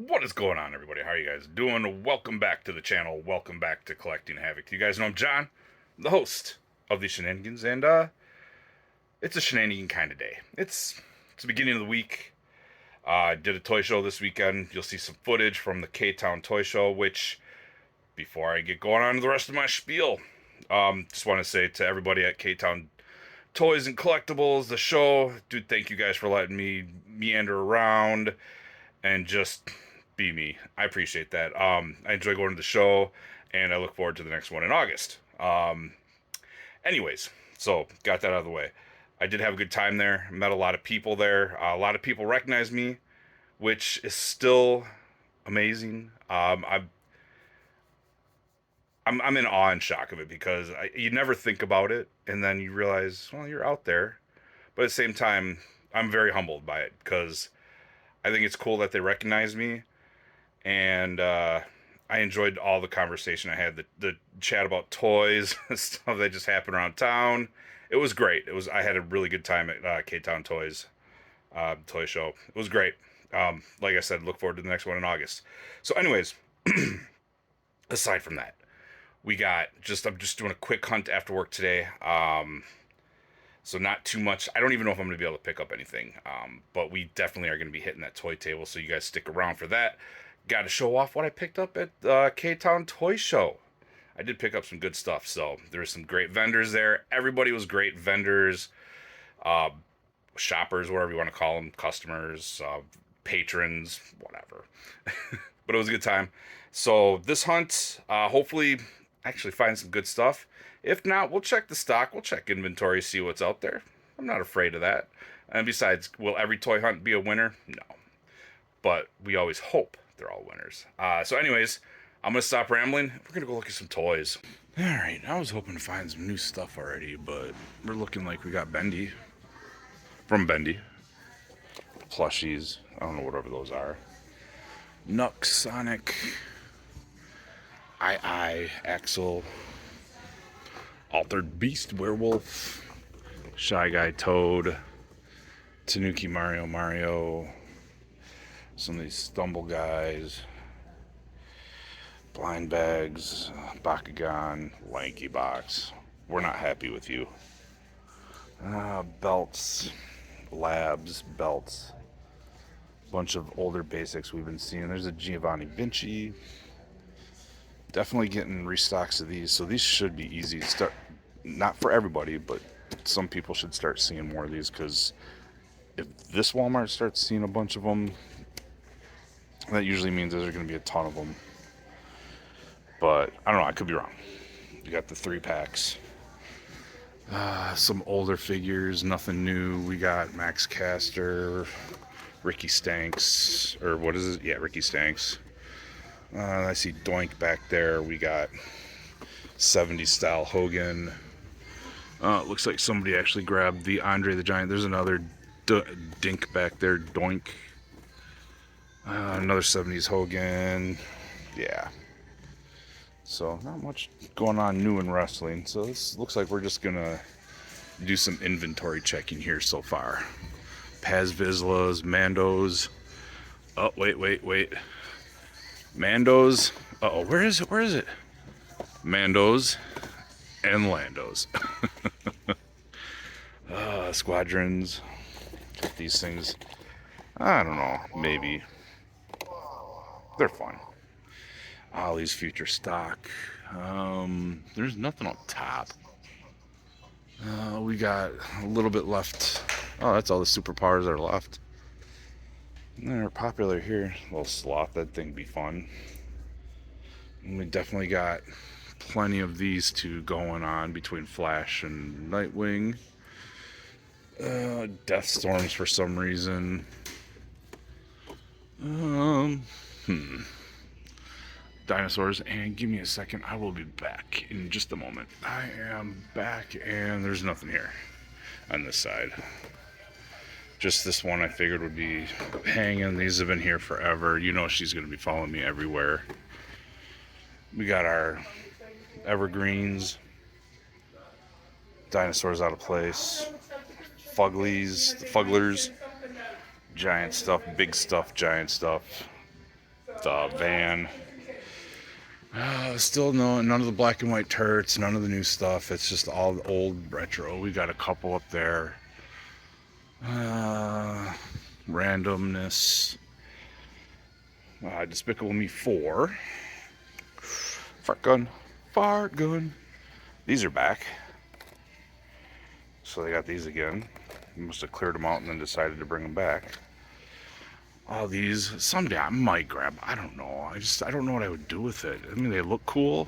What is going on, everybody? How are you guys doing? Welcome back to the channel. Welcome back to Collecting Havok. You guys know I'm John, the host of these shenanigans, and it's a shenanigan kind of day. It's the beginning of the week. I did a toy show this weekend. You'll see some footage from the K-Town toy show, which, before I get going on to the rest of my spiel, just want to say to everybody at K-Town Toys and Collectibles, the show, dude, thank you guys for letting me meander around and just be me. I appreciate that. I enjoy going to the show, and I look forward to the next one in August. Anyways, so got that out of the way. I did have a good time there. Met a lot of people there. A lot of people recognize me, which is still amazing. I'm in awe and shock of it because you never think about it, and then you realize, well, you're out there. But at the same time, I'm very humbled by it because I think it's cool that they recognize me, and I enjoyed all the conversation I had, the chat about toys, stuff that just happened around town. It was great. I had a really good time at K-Town Toys toy show. It was great. Like I said, look forward to the next one in August. So, anyways, aside from that, I'm just doing a quick hunt after work today. So not too much. I don't even know if I'm going to be able to pick up anything. But we definitely are going to be hitting that toy table, so you guys stick around for that. Got to show off what I picked up at K-Town Toy Show. I did pick up some good stuff, so there were some great vendors there. Everybody was great vendors, shoppers, whatever you want to call them, customers, patrons, whatever. But it was a good time. So this hunt, hopefully, actually find some good stuff. If not, we'll check the stock. We'll check inventory, see what's out there. I'm not afraid of that. And besides, will every toy hunt be a winner? No. But we always hope they're all winners. So anyways, I'm going to stop rambling. We're going to go look at some toys. Alright, I was hoping to find some new stuff already, but we're looking like we got Bendy. From Bendy. Plushies. I don't know whatever those are. Nux, Sonic. Axel. Altered Beast, Werewolf, Shy Guy Toad, Tanuki Mario, some of these Stumble guys, Blind Bags, Bakugan, Lanky Box. We're not happy with you. Belts, Labs, belts. Bunch of older basics we've been seeing. There's a Giovanni Vinci. Definitely getting restocks of these, so these should be easy to start. Not for everybody, but some people should start seeing more of these, because if this Walmart starts seeing a bunch of them, that usually means there's going to be a ton of them. But I don't know, I could be wrong. You got the 3-packs. Some older figures, nothing new. We got Max Caster, Ricky Stanks, or what is it? Yeah, Ricky Stanks. I see Doink back there. We got 70s style Hogan. Looks like somebody actually grabbed the Andre the Giant. There's another Dink back there, Doink. Another 70s Hogan. Yeah. So, not much going on new in wrestling. So, this looks like we're just going to do some inventory checking here so far. Paz Vizslas, Mandos. Oh, wait. Mandos. Uh-oh, where is it? Mandos and Landos. Squadrons. These things, I don't know, maybe. They're fun. Ollie's future stock. There's nothing on top. We got a little bit left. Oh, that's all the superpowers that are left. They're popular here. A little sloth, that thing be fun. And we definitely got plenty of these two going on between Flash and Nightwing. Death Storms for some reason. Dinosaurs, and give me a second, I will be back in just a moment. I am back, and there's nothing here on this side. Just this one I figured would be hanging. These have been here forever. You know she's going to be following me everywhere. We got our evergreens. Dinosaurs out of place. Fugglies, the Fugglers. Giant stuff, big stuff, giant stuff. the van. Still none of the black and white turrets, none of the new stuff. It's just all the old retro. We got a couple up there. Randomness. Despicable Me 4. Fart gun. Fart gun. These are back. So they got these again. Must have cleared them out and then decided to bring them back. All these, someday I might grab. I don't know. I don't know what I would do with it. I mean, they look cool,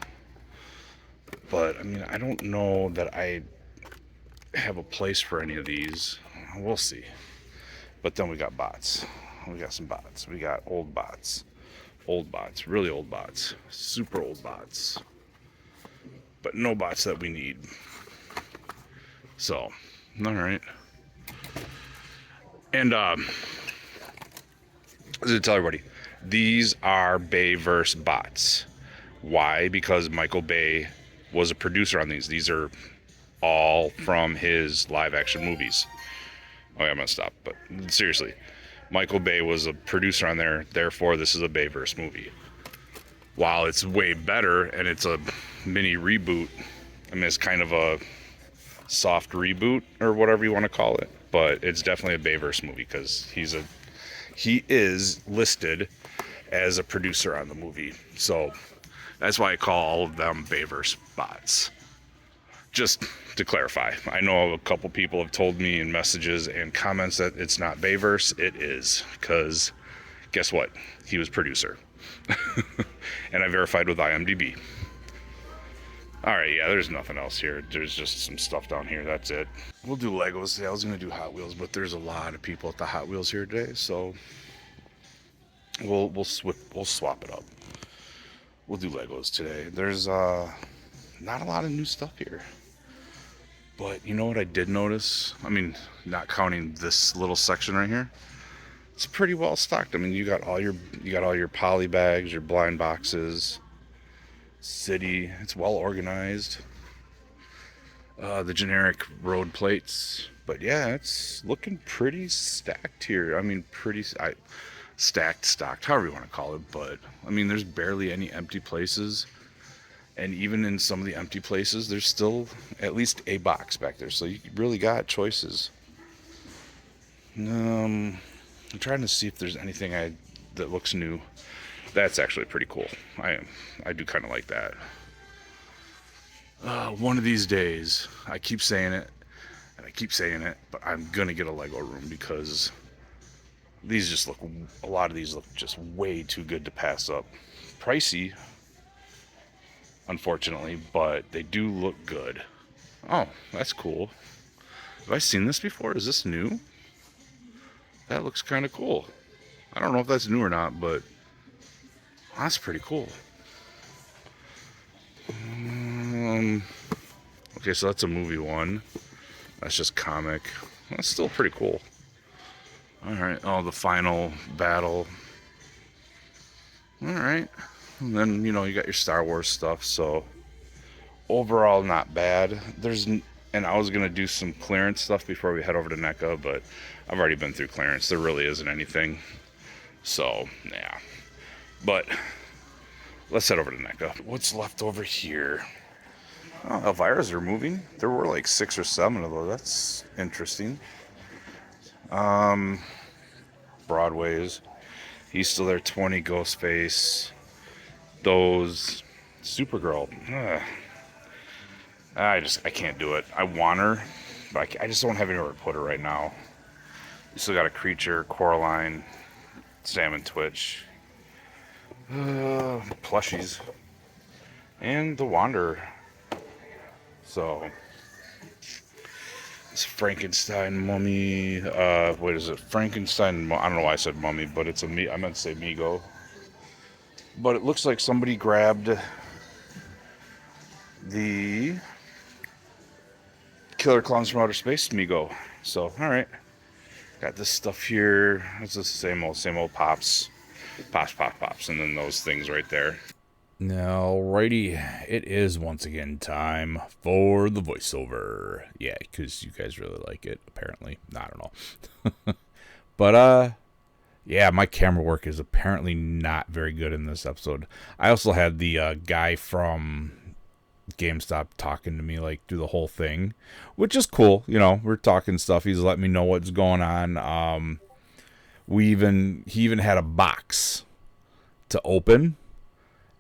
but I mean, I don't know that I have a place for any of these. We'll see. But then we got bots. We got some bots. We got old bots. Old bots. Really old bots. Super old bots. But no bots that we need. So, alright. And, I was going to tell everybody, these are Bayverse bots. Why? Because Michael Bay was a producer on these. These are all from his live action movies. Oh, yeah, I'm going to stop. But seriously, Michael Bay was a producer on there. Therefore, this is a Bayverse movie. While it's way better and it's a mini reboot, I mean, it's kind of a soft reboot or whatever you want to call it. But it's definitely a Bayverse movie because he is listed as a producer on the movie. So that's why I call all of them Bayverse bots. Just to clarify, I know a couple people have told me in messages and comments that it's not Bayverse. It is, because guess what? He was producer. And I verified with IMDb. Alright, yeah, there's nothing else here. There's just some stuff down here. That's it. We'll do Legos. Yeah, I was going to do Hot Wheels, but there's a lot of people at the Hot Wheels here today, so we'll swap it up. We'll do Legos today. There's not a lot of new stuff here. But you know what I did notice? I mean, not counting this little section right here. It's pretty well stocked. I mean, you got all your poly bags, your blind boxes. City, it's well organized. The generic road plates, but yeah, it's looking pretty stacked here. I mean, stocked, however you want to call it. But I mean, there's barely any empty places, and even in some of the empty places, there's still at least a box back there. So you really got choices. I'm trying to see if there's anything that looks new. That's actually pretty cool. I do kind of like that. One of these days, I keep saying it, but I'm gonna get a Lego room because a lot of these look just way too good to pass up. Pricey, unfortunately, but they do look good. Oh, that's cool. Have I seen this before? Is this new? That looks kind of cool. I don't know if that's new or not, but that's pretty cool. Okay, so that's a movie one. That's just comic. That's still pretty cool. Alright, oh, the final battle. Alright. And then, you got your Star Wars stuff, so overall not bad. And I was going to do some clearance stuff before we head over to NECA, but I've already been through clearance. There really isn't anything. So, yeah. But let's head over to NECA. What's left over here? Oh, Elvira's are moving. There were like 6 or 7 of those. That's interesting. Broadway's. He's still there. 20 Ghostface. Those. Supergirl. I can't do it. I want her, but I just don't have anywhere to put her right now. You still got a Creature, Coraline, Sam and Twitch. Plushies. And the Wanderer. So, it's Frankenstein Mummy. What is it? Frankenstein. I don't know why I said Mummy, but it's I meant to say Mego. But it looks like somebody grabbed the Killer Clowns from Outer Space Mego. So, alright. Got this stuff here. It's the same old pops. Pops. And then those things right there. Alrighty, it is once again time for the voiceover. Yeah, because you guys really like it, apparently. I don't know. But, Yeah, my camera work is apparently not very good in this episode. I also had the guy from GameStop talking to me like through the whole thing, which is cool. You know, we're talking stuff. He's letting me know what's going on. He even had a box to open,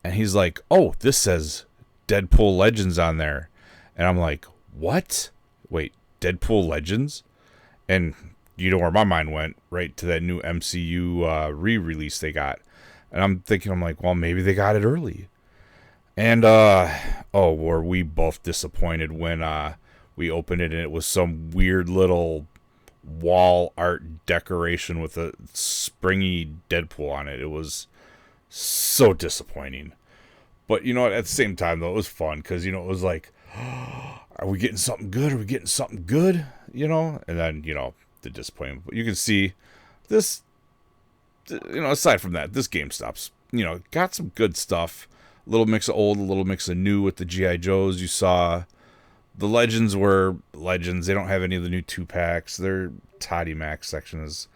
and he's like, "Oh, this says Deadpool Legends on there," and I'm like, "What? Wait, Deadpool Legends?" And you know where my mind went, right to that new MCU re-release they got, and I'm thinking, I'm like, well, maybe they got it early. And oh, were we both disappointed when we opened it and it was some weird little wall art decoration with a springy Deadpool on it. It was so disappointing. But you know what? At the same time, though, it was fun because you know it was like, are we getting something good? Are we getting something good? You know, and then you know the disappointment. But you can see this. You know, aside from that, this GameStop's got some good stuff. A little mix of old, a little mix of new with the GI Joes. You saw the Legends were Legends. They don't have any of the new 2-packs. Their Toddy Mac section is,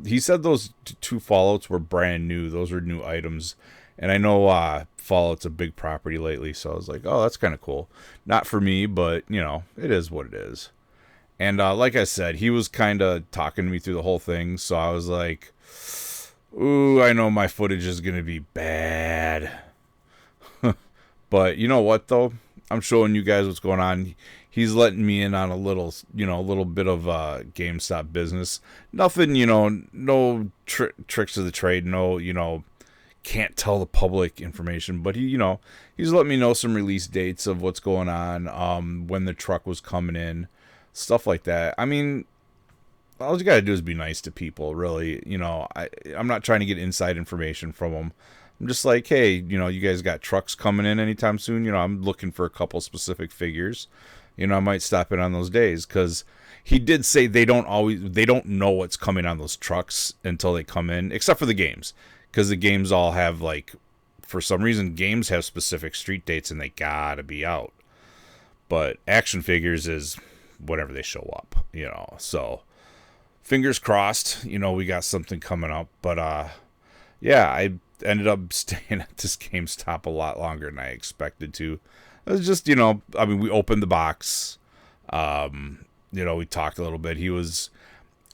he said those two Fallouts were brand new. Those are new items. And I know Fallout's a big property lately, so I was like, oh, that's kind of cool. Not for me, but, it is what it is. And like I said, he was kind of talking to me through the whole thing, so I was like, ooh, I know my footage is going to be bad. But you know what, though? I'm showing you guys what's going on. He's letting me in on a little bit of GameStop business. Nothing, no tricks of the trade. No, can't tell the public information. But he's letting me know some release dates of what's going on, when the truck was coming in, stuff like that. I mean, all you gotta do is be nice to people, really. I'm not trying to get inside information from them. I'm just like, hey, you guys got trucks coming in anytime soon? I'm looking for a couple specific figures. I might stop in on those days, because he did say they don't know what's coming on those trucks until they come in, except for the games, because the games all have, like, for some reason, games have specific street dates and they gotta be out. But action figures is whenever they show up, so fingers crossed, we got something coming up. But yeah, I ended up staying at this GameStop a lot longer than I expected to. It was just, we opened the box. We talked a little bit.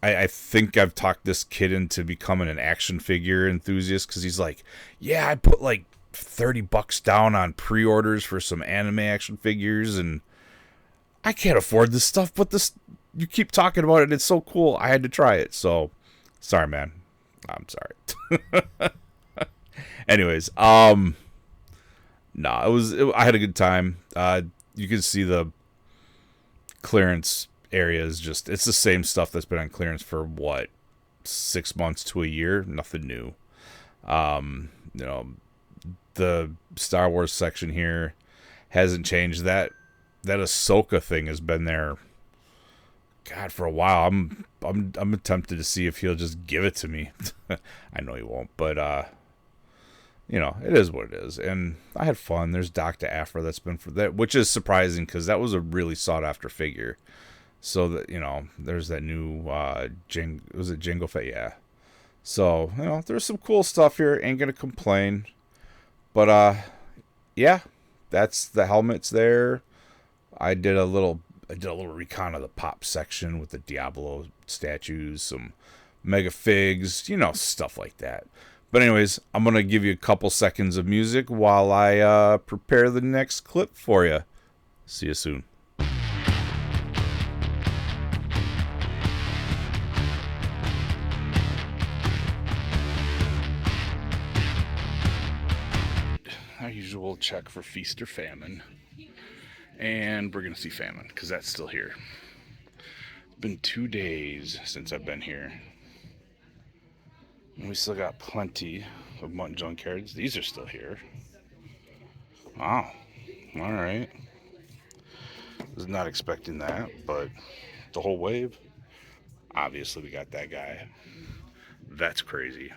I think I've talked this kid into becoming an action figure enthusiast, because he's like, yeah, I put like $30 down on pre-orders for some anime action figures, and I can't afford this stuff, but you keep talking about it. It's so cool. I had to try it. So, sorry, man. I'm sorry. Anyways, no, I had a good time. You can see the clearance area is it's the same stuff that's been on clearance for what, 6 months to a year. Nothing new. The Star Wars section here hasn't changed. That Ahsoka thing has been there, God, for a while. I'm tempted to see if he'll just give it to me. I know he won't, but it is what it is. And I had fun. There's Dr. Aphra that's been for that, which is surprising because that was a really sought after figure. So that, there's that new was it Jango Fett? Yeah. So, there's some cool stuff here. Ain't gonna complain. But yeah, that's the helmets there. I did a little recon of the pop section with the Diablo statues, some mega figs, stuff like that. But anyways, I'm going to give you a couple seconds of music while I prepare the next clip for you. See you soon. Our usual check for feast or famine. And we're going to see famine, because that's still here. It's been 2 days since I've been here. And we still got plenty of mutton junkyards. These are still here. Wow. Alright. Was not expecting that, but the whole wave. Obviously we got that guy. That's crazy.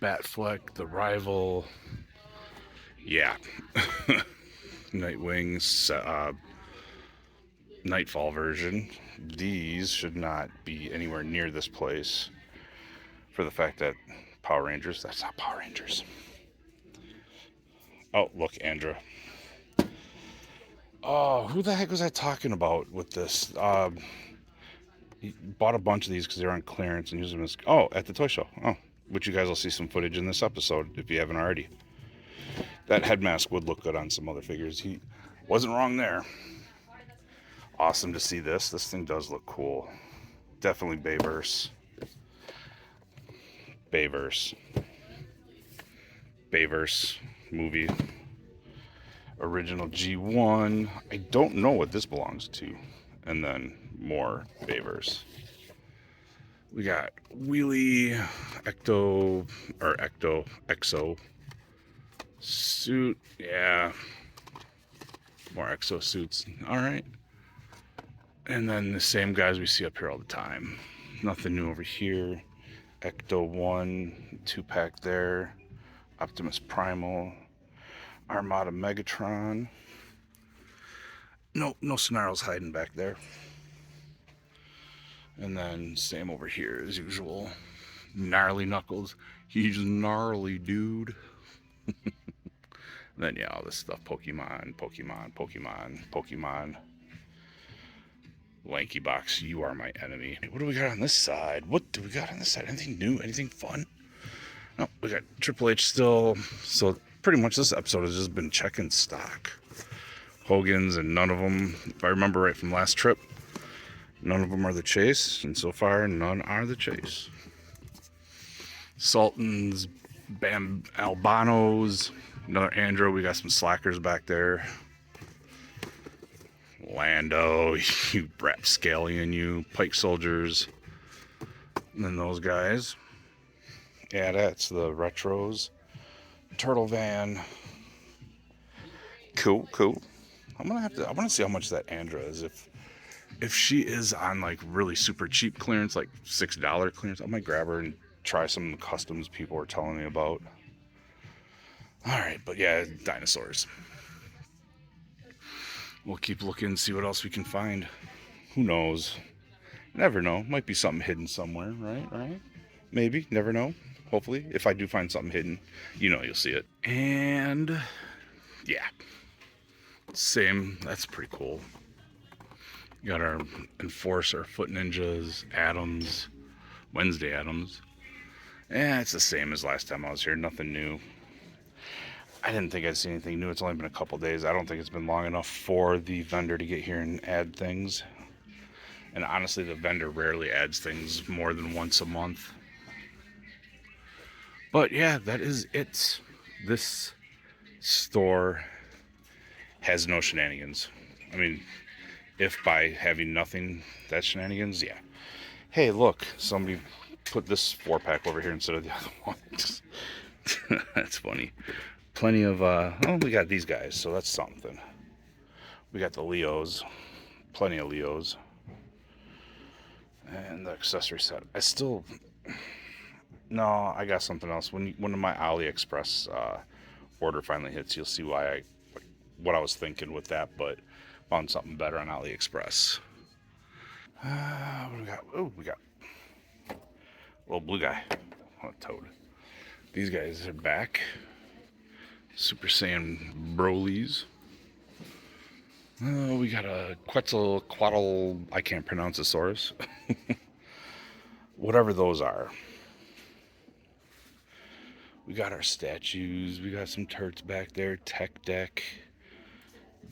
Batfleck, the rival. Yeah. Nightwings, Nightfall version. These should not be anywhere near this place for the fact that Power Rangers, that's not Power Rangers. Oh, look, Andra. Oh, who the heck was I talking about with this? He bought a bunch of these because they were on clearance and used them as, oh, at the toy show. Oh, which you guys will see some footage in this episode if you haven't already. That head mask would look good on some other figures. He wasn't wrong there. Awesome to see this. This thing does look cool. Definitely Bayverse. Bayverse. Bayverse movie. Original G1. I don't know what this belongs to. And then more Bayverse. We got Wheelie, Exo suit. Yeah. More Exo suits. Alright. And then the same guys we see up here all the time. Nothing new over here. Ecto 1, 2-pack there. Optimus Primal. Armada Megatron. No Snarls hiding back there. And then same over here as usual. Gnarly Knuckles. He's gnarly, dude. Then yeah, all this stuff. Pokemon. Lanky Box, you are my enemy. What do we got on this side? Anything new? Anything fun? No, we got Triple H still. So pretty much this episode has just been checking stock. Hogan's, and none of them, if I remember right from last trip, none of them are the chase. And so far, none are the chase. Sultans, Bam Albanos, another Andro. We got some slackers back there. Lando, you rapscallion, you Pike Soldiers, and then those guys. Yeah, that's the retros. Turtle Van. Cool. I want to see how much that Andra is. If she is on like really super cheap clearance, like $6 clearance, I might grab her and try some of the customs people are telling me about. All right, but yeah, dinosaurs. We'll keep looking, see what else we can find. Who knows? Never know. Might be something hidden somewhere, right? Maybe. Never know. Hopefully, if I do find something hidden, you'll see it. And yeah, same. That's pretty cool. Got our Enforcer, Foot Ninjas, Adams, Wednesday Adams. It's the same as last time I was here. Nothing new. I didn't think I'd see anything new. It's only been a couple days. I don't think it's been long enough for the vendor to get here and add things. And honestly, the vendor rarely adds things more than once a month. But yeah, that is it. This store has no shenanigans. I mean, if by having nothing, that's shenanigans, yeah. Hey, look, somebody put this 4-pack over here instead of the other ones. That's funny. Plenty of, we got these guys, so that's something. We got the Leos. Plenty of Leos. And the accessory set. No, I got something else. When my AliExpress order finally hits, you'll see what I was thinking with that, but found something better on AliExpress. What do we got? Oh, we got a little blue guy. Oh, Toad. These guys are back. Super Saiyan Brolies. Oh, we got a Quetzalcoatl, I can't pronounce Saurus. Whatever those are. We got our statues. We got some turrets back there. Tech deck.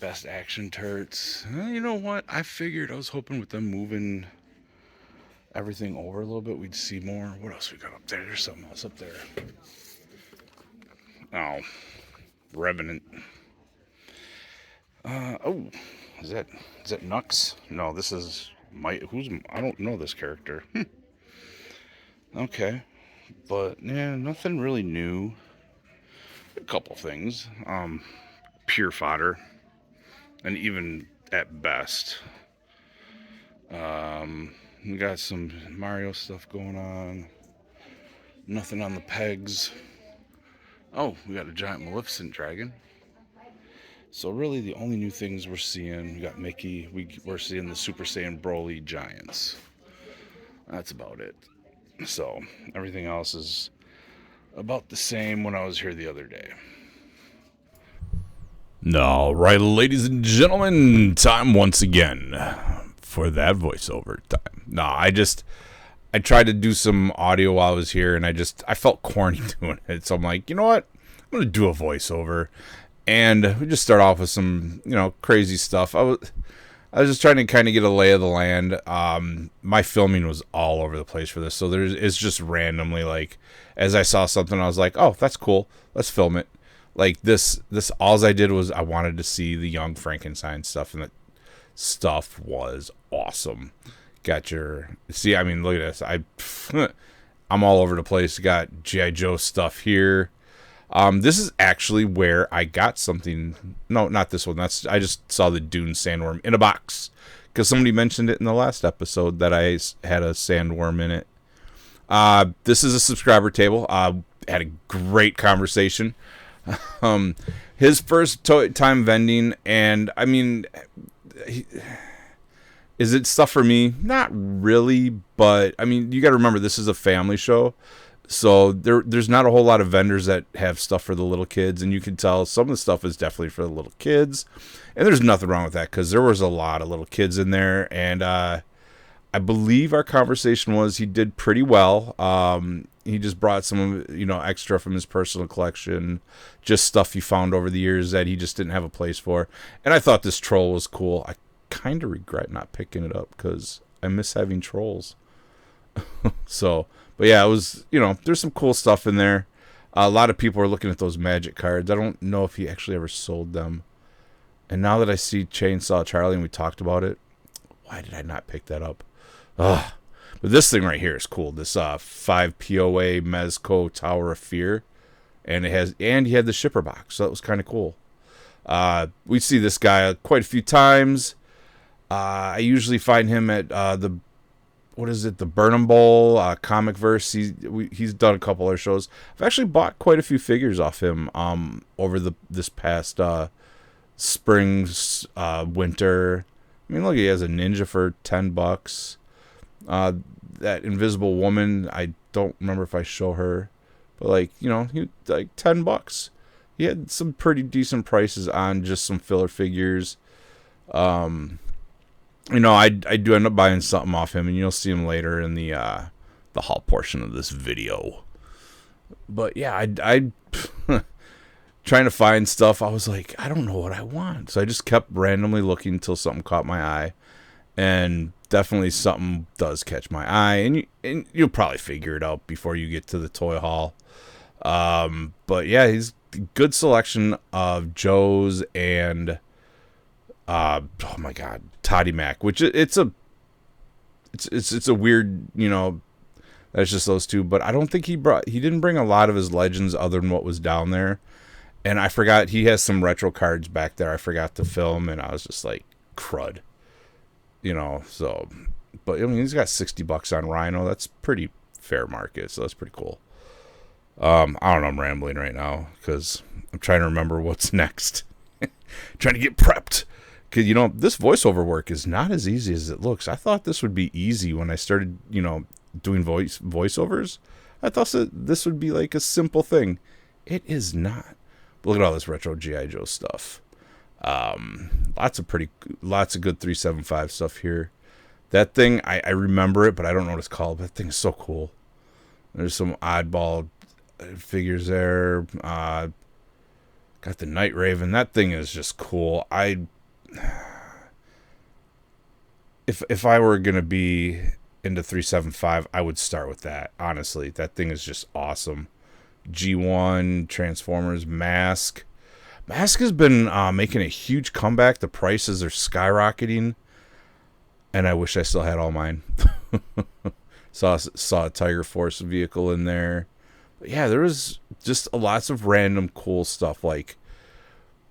Best action turrets. You know what? I was hoping with them moving everything over a little bit, we'd see more. What else we got up there? There's something else up there. Oh, Revenant. Is that Nux? No, this is I don't know this character. Okay, but yeah, nothing really new. A couple things. Pure fodder, and even at best. We got some Mario stuff going on. Nothing on the pegs. Oh, we got a giant Maleficent dragon. So really, the only new things we're seeing, we got Mickey. We're seeing the Super Saiyan Broly Giants. That's about it. So everything else is about the same when I was here the other day. All right, ladies and gentlemen, time once again for that voiceover time. No, I tried to do some audio while I was here, and I felt corny doing it. So I'm like, you know what? I'm gonna do a voiceover, and we just start off with some crazy stuff. I was just trying to kind of get a lay of the land. My filming was all over the place for this, so it's just randomly like as I saw something, I was like, oh, that's cool. Let's film it. Like this alls I did was I wanted to see the Young Frankenstein stuff, and that stuff was awesome. Got your see, I mean, look at this. I'm all over the place. Got GI Joe stuff here. This is actually where I got something. No, not this one. I just saw the Dune sandworm in a box because somebody mentioned it in the last episode that I had a sandworm in it. This is a subscriber table. Had a great conversation. His first time vending, and I mean, is it stuff for me? Not really, but I mean, you got to remember this is a family show. So there's not a whole lot of vendors that have stuff for the little kids, and you can tell some of the stuff is definitely for the little kids, and there's nothing wrong with that because there was a lot of little kids in there, and I believe our conversation was he did pretty well. He just brought some extra from his personal collection, just stuff he found over the years that he just didn't have a place for, and I thought this troll was cool. I kind of regret not picking it up because I miss having trolls. So. But yeah, it was, there's some cool stuff in there. A lot of people are looking at those magic cards. I don't know if he actually ever sold them. And now that I see Chainsaw Charlie and we talked about it, why did I not pick that up? Ugh. But this thing right here is cool. This 5 POA Mezco Tower of Fear. And he had the shipper box. So that was kind of cool. We see this guy quite a few times. I usually find him at the Burnham Bowl, Comic Verse. He's done a couple other shows. I've actually bought quite a few figures off him over this past spring, winter. I mean, look, he has a ninja for $10. That Invisible Woman, I don't remember if I show her, but he like $10. He had some pretty decent prices on just some filler figures. I do end up buying something off him, and you'll see him later in the haul portion of this video. But yeah, I trying to find stuff. I was like, I don't know what I want, so I just kept randomly looking until something caught my eye, and definitely something does catch my eye, and you'll probably figure it out before you get to the toy haul. But yeah, he's a good selection of Joes and. Oh my God, Toddy Mac, which it's a weird, that's just those two, but I don't think he didn't bring a lot of his legends other than what was down there. And I forgot he has some retro cards back there. I forgot to film, and I was just like, crud, so, but I mean, he's got $60 on Rhino. That's pretty fair market. So that's pretty cool. I don't know. I'm rambling right now because I'm trying to remember what's next. Trying to get prepped. Because, this voiceover work is not as easy as it looks. I thought this would be easy when I started, doing voiceovers. I thought this would be like a simple thing. It is not. But look at all this retro G.I. Joe stuff. Lots of good 375 stuff here. That thing, I remember it, but I don't know what it's called. But that thing is so cool. There's some oddball figures there. Got the Night Raven. That thing is just cool. If I were gonna be into 375, I would start with that. Honestly, that thing is just awesome. G1 Transformers Mask. Mask has been making a huge comeback. The prices are skyrocketing, and I wish I still had all mine. saw a Tiger Force vehicle in there. But yeah, there was just lots of random cool stuff. Like,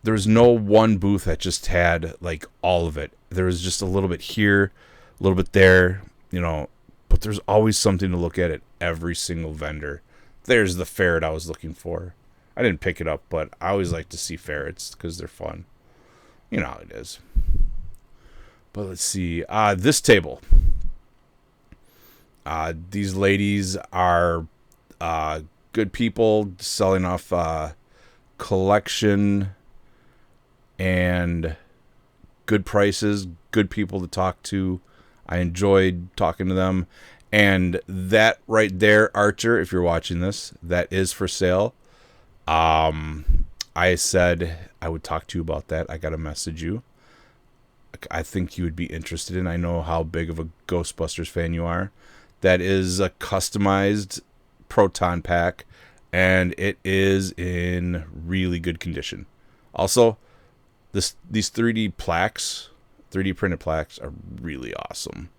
there was no one booth that just had like all of it. There was just a little bit here, a little bit there, but there's always something to look at every single vendor. There's the ferret I was looking for. I didn't pick it up, but I always like to see ferrets because they're fun. You know how it is. But let's see. This table. These ladies are good people selling off collection and good prices, good people to talk to. I enjoyed talking to them. And that right there, Archer, if you're watching this, that is for sale. I said I would talk to you about that. I got to message you. I think you would be interested in. I know how big of a Ghostbusters fan you are. That is a customized proton pack, and it is in really good condition. Also, these 3D plaques, 3D printed plaques, are really awesome.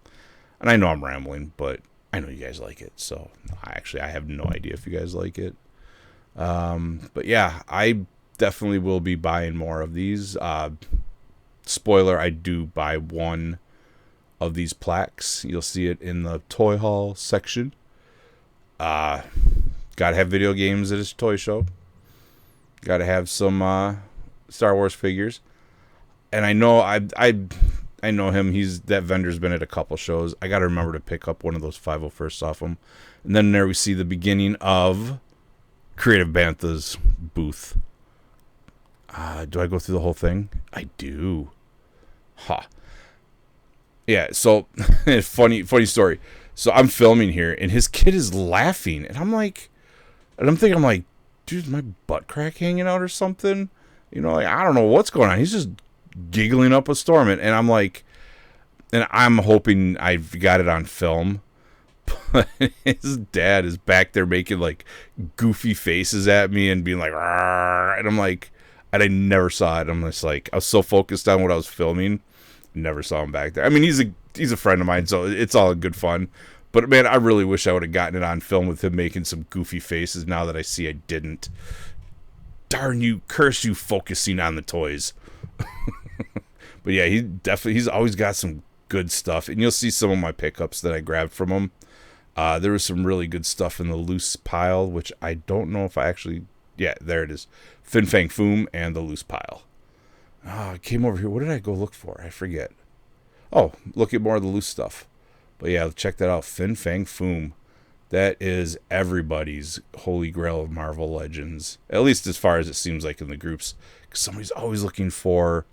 And I know I'm rambling, but I know you guys like it. So I have no idea if you guys like it. But yeah, I definitely will be buying more of these. Spoiler, I do buy one of these plaques. You'll see it in the toy haul section. Gotta have video games at his toy show. Gotta have some Star Wars figures. And I know I know him. That vendor's been at a couple shows. I gotta remember to pick up one of those 501st off him. And then there we see the beginning of Creative Bantha's booth. Do I go through the whole thing? I do. Yeah, so funny story. So I'm filming here and his kid is laughing and I'm thinking, dude, is my butt crack hanging out or something? You know, I don't know what's going on. He's just giggling up a storm and I'm like, and I'm hoping I've got it on film. But his dad is back there making like goofy faces at me and being like, "Arr," and I'm like, and I never saw it. I'm just like, I was so focused on what I was filming, never saw him back there. I mean, he's a friend of mine, so it's all good fun. But man, I really wish I would have gotten it on film with him making some goofy faces. Now that I see I didn't. Darn you, curse you, focusing on the toys. But yeah, he's always got some good stuff, and you'll see some of my pickups that I grabbed from him. There was some really good stuff in the loose pile, which I don't know if I actually... Yeah, there it is. Fin Fang Foom and the loose pile. I came over here. What did I go look for? I forget. Oh, look at more of the loose stuff. But yeah, check that out. Fin Fang Foom. That is everybody's holy grail of Marvel Legends. At least as far as it seems like in the groups. Because somebody's always looking for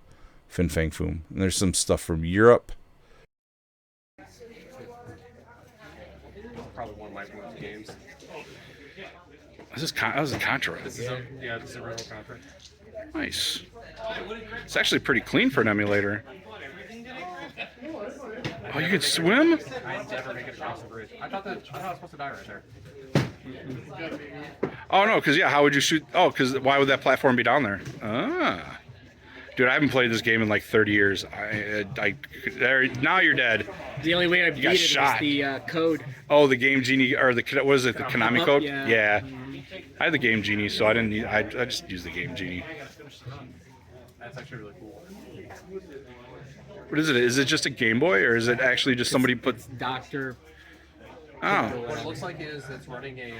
Fin Fang Foom. And there's some stuff from Europe. Probably one of my favorite games. That was a Contra. This is a real Contra. Nice. It's actually pretty clean for an emulator. Oh, you can swim? I never make it across the bridge. I thought I was supposed to die right there. Oh no, because how would you shoot? Oh, because why would that platform be down there? Ah. Dude, I haven't played this game in like 30 years. Now you're dead. The only way I beat it was the code. Oh, the Game Genie, or the Konami code? Yeah. I had the Game Genie, so I didn't need. I just used the Game Genie. That's actually really cool. What is it? Is it just a Game Boy, or is it actually just somebody put? Doctor. Oh. What it looks like is it's running a.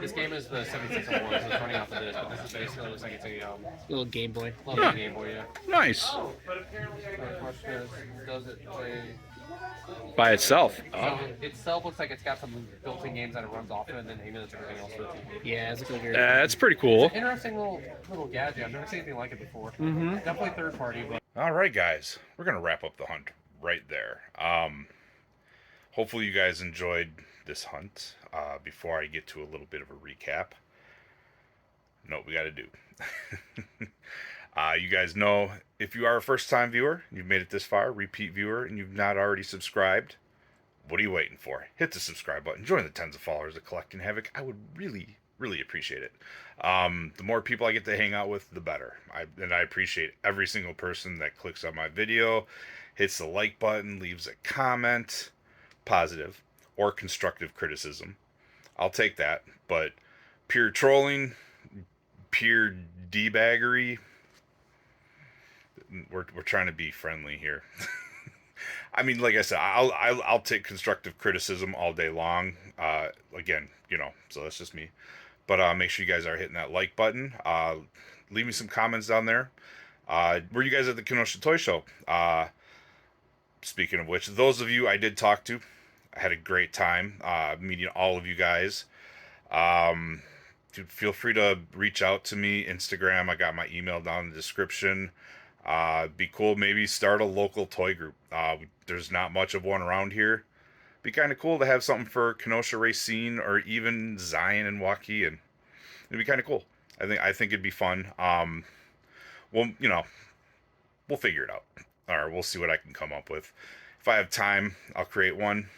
This game is the 7601, so it's running off of this, but this is basically looks like it's a Little Game Boy. little Game Boy. Yeah. Nice. The question is, does it play? By itself. So it itself looks like it's got some built-in games that it runs off of, and then emulates everything else to the TV. Yeah, it's like a weird. That's pretty cool. Interesting little gadget. I've never seen anything like it before. Definitely third party, but. All right, guys, we're gonna wrap up the hunt right there. Hopefully you guys enjoyed this hunt. Before I get to a little bit of a recap, know what we got to do. You guys know, if you are a first-time viewer, you've made it this far, repeat viewer, and you've not already subscribed, what are you waiting for? Hit the subscribe button. Join the tens of followers of Collecting Havok. I would really, really appreciate it. The more people I get to hang out with, the better. I appreciate every single person that clicks on my video, hits the like button, leaves a comment, positive or constructive criticism. I'll take that, but pure trolling, pure debaggery, we're trying to be friendly here. I mean, like I said, I'll take constructive criticism all day long. Again, so that's just me. But make sure you guys are hitting that like button. Leave me some comments down there. Were you guys at the Kenosha Toy Show? Speaking of which, those of you I did talk to, I had a great time meeting all of you guys. Dude, feel free to reach out to me. Instagram, I got my email down in the description. Be cool, maybe start a local toy group. There's not much of one around here. Be kind of cool to have something for Kenosha Racine or even Zion and Waukegan. It'd be kind of cool. I think it'd be fun. Well, we'll figure it out, or we'll see what I can come up with. If I have time, I'll create one.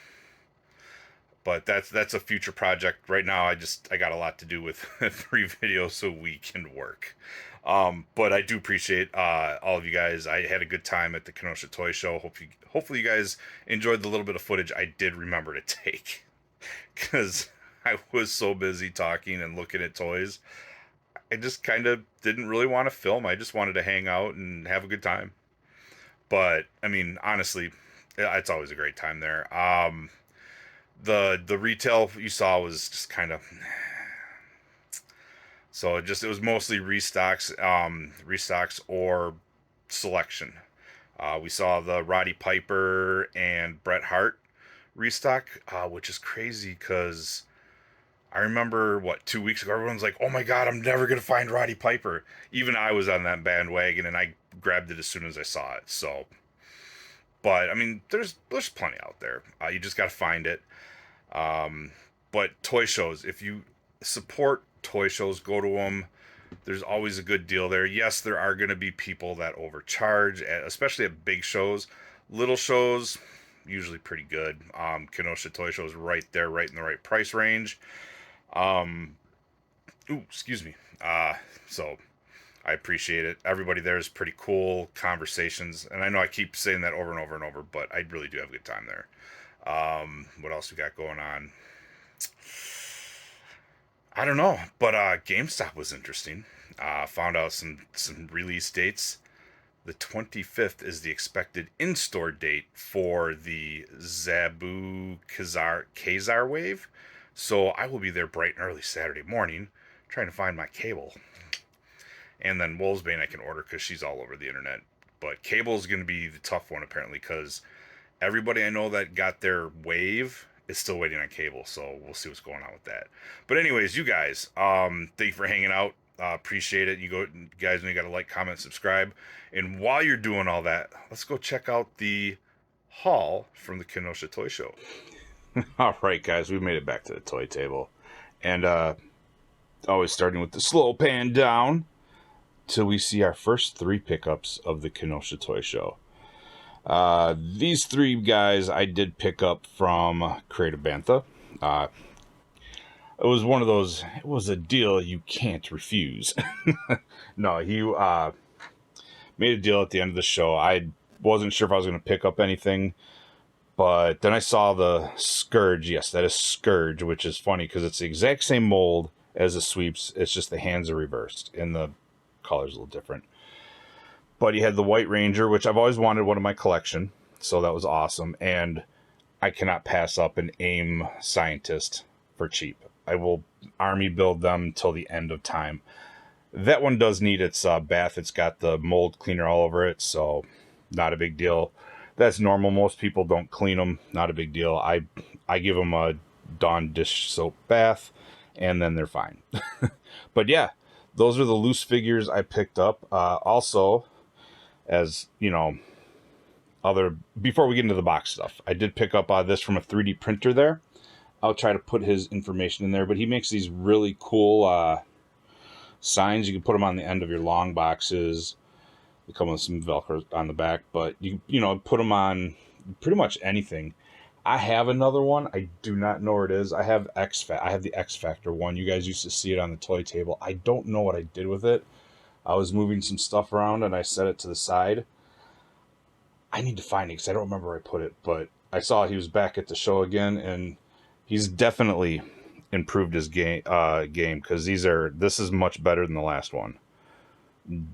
But that's a future project. Right now, I got a lot to do with 3 videos a week and work. But I do appreciate all of you guys. I had a good time at the Kenosha Toy Show. Hopefully you guys enjoyed the little bit of footage I did remember to take, because I was so busy talking and looking at toys. I just kind of didn't really want to film. I just wanted to hang out and have a good time. But I mean, honestly, it's always a great time there. The retail you saw was just kind of, so it was mostly restocks or selection. We saw the Roddy Piper and Bret Hart restock, which is crazy because I remember 2 weeks ago everyone's like, "Oh my God, I'm never gonna find Roddy Piper." Even I was on that bandwagon and I grabbed it as soon as I saw it. So, but I mean, there's plenty out there. You just gotta find it. But toy shows, if you support toy shows, go to them. There's always a good deal there. Yes, there are going to be people that overcharge, especially at big shows. Little shows, usually pretty good. Kenosha Toy Show is right there, right in the right price range. Excuse me. So I appreciate it. Everybody there is pretty cool. Conversations, and I know I keep saying that over and over and over, but I really do have a good time there. What else we got going on? I don't know, but GameStop was interesting. Found out some release dates. The 25th is the expected in-store date for the Zabu Kazar wave. So I will be there bright and early Saturday morning trying to find my cable. And then Wolfsbane I can order because she's all over the internet. But cable is going to be the tough one apparently because everybody I know that got their wave is still waiting on cable, so we'll see what's going on with that. But anyways, you guys, thank you for hanging out. Appreciate it. You guys know you got to like, comment, subscribe. And while you're doing all that, let's go check out the haul from the Kenosha Toy Show. All right, guys, we made it back to the toy table. And always starting with the slow pan down till we see our first 3 pickups of the Kenosha Toy Show. These 3 guys I did pick up from Creative Bantha. It was one of those, it was a deal you can't refuse. No, he made a deal at the end of the show. I wasn't sure if I was going to pick up anything, but then I saw the Scourge. Yes, that is Scourge, which is funny because it's the exact same mold as the Sweeps. It's just the hands are reversed and the color's a little different. But he had the White Ranger, which I've always wanted one in my collection. So that was awesome. And I cannot pass up an AIM Scientist for cheap. I will army build them till the end of time. That one does need its bath. It's got the mold cleaner all over it. So not a big deal. That's normal. Most people don't clean them. Not a big deal. I give them a Dawn dish soap bath. And then they're fine. But yeah, those are the loose figures I picked up. Also, as you know, before we get into the box stuff, I did pick up this from a 3D printer there. I'll try to put his information in there, but he makes these really cool signs. You can put them on the end of your long boxes. They come with some Velcro on the back, but you put them on pretty much anything. I have another one. I do not know where it is. I have the X Factor one. You guys used to see it on the toy table. I don't know what I did with it. I was moving some stuff around and I set it to the side. I need to find it because I don't remember where I put it, but I saw he was back at the show again, and he's definitely improved his game because this is much better than the last one.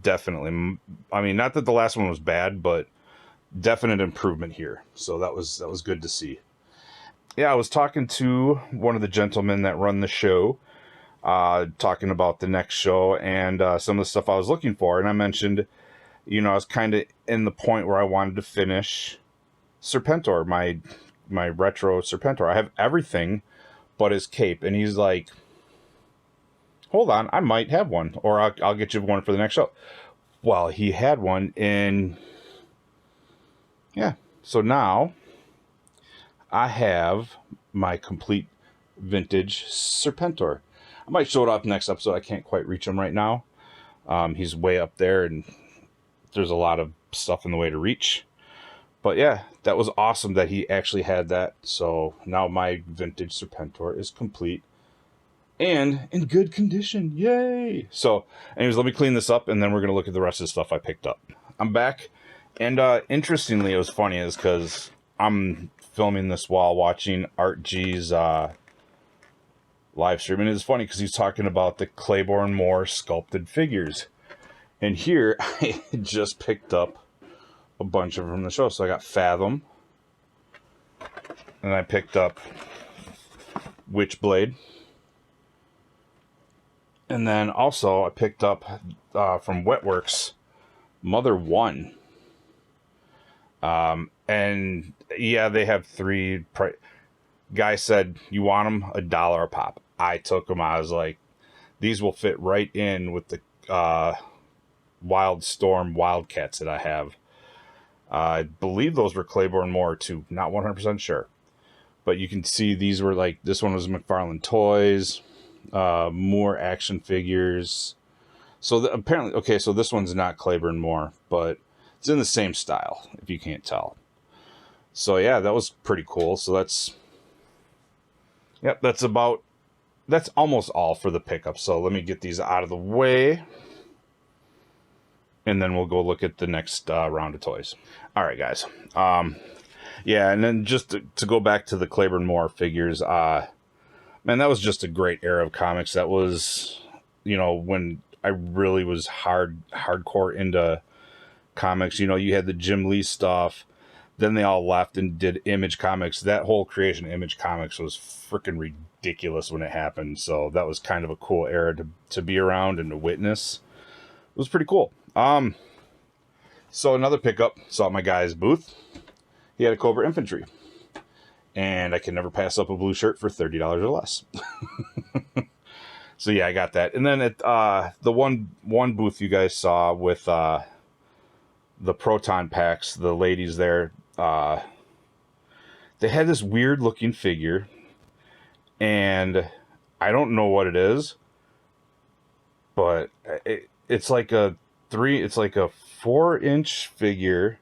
Definitely. I mean, not that the last one was bad, but definite improvement here. So that was good to see. Yeah, I was talking to one of the gentlemen that run the show, talking about the next show and some of the stuff I was looking for, and I mentioned you know, I was kind of in the point where I wanted to finish Serpentor, my retro Serpentor. I have everything but his cape, and he's like, hold on, I might have one, or I'll get you one for the next show. Well, he had one, and yeah, so now I have my complete vintage Serpentor. I might show it off next episode. I can't quite reach him right now. He's way up there, and there's a lot of stuff in the way to reach. But yeah, that was awesome that he actually had that. So now my vintage Serpentor is complete and in good condition. Yay! So anyways, let me clean this up, and then we're going to look at the rest of the stuff I picked up. I'm back. And interestingly, it was funny is because I'm filming this while watching Art G's live stream. And it's funny because he's talking about the Claiborne Moore sculpted figures. And here, I just picked up a bunch of them from the show. So I got Fathom. And I picked up Witchblade. And then also I picked up from Wetworks Mother 1. And yeah, they have 3 guy said, you want them $1 a pop. I took them. I was like, these will fit right in with the Wild Storm Wildcats that I have. I believe those were Claiborne Moore too. Not 100% sure. But you can see these were like, this one was McFarlane Toys, Moore action figures. So apparently, okay, so this one's not Claiborne Moore, but it's in the same style, if you can't tell. So yeah, that was pretty cool. So that's, yep, that's almost all for the pickup. So let me get these out of the way, and then we'll go look at the next round of toys. All right, guys. Yeah, and then just to go back to the Claiborne Moore figures, man, that was just a great era of comics. That was, you know, when I really was hardcore into comics. You know, you had the Jim Lee stuff. Then they all left and did Image Comics. That whole creation of Image Comics was freaking ridiculous when it happened. So that was kind of a cool era to be around and to witness. It was pretty cool. So another pickup, saw at my guy's booth. He had a Cobra Infantry. And I can never pass up a blue shirt for $30 or less. So yeah, I got that. And then at the one booth you guys saw with the Proton packs, the ladies there, they had this weird looking figure, and I don't know what it is, but it's like a 4-inch figure,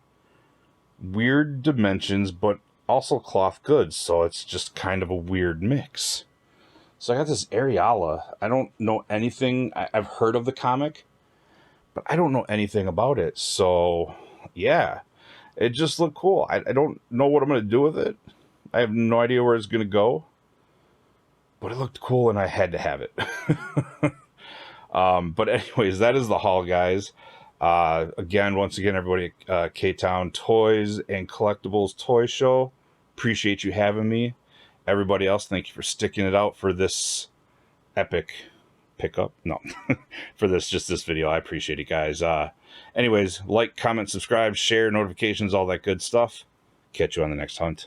weird dimensions, but also cloth goods, so it's just kind of a weird mix. So I got this Areala. I don't know anything. I've heard of the comic, but I don't know anything about it. So yeah, it just looked cool. I don't know what I'm going to do with it. I have no idea where it's going to go, but it looked cool and I had to have it. But anyways, that is the haul, guys. Once again, everybody at K-Town Toys and Collectibles Toy Show. Appreciate you having me. Everybody else, thank you for sticking it out for this epic pickup. No, for this video. I appreciate it, guys. Anyways, like, comment, subscribe, share, notifications, all that good stuff. Catch you on the next hunt.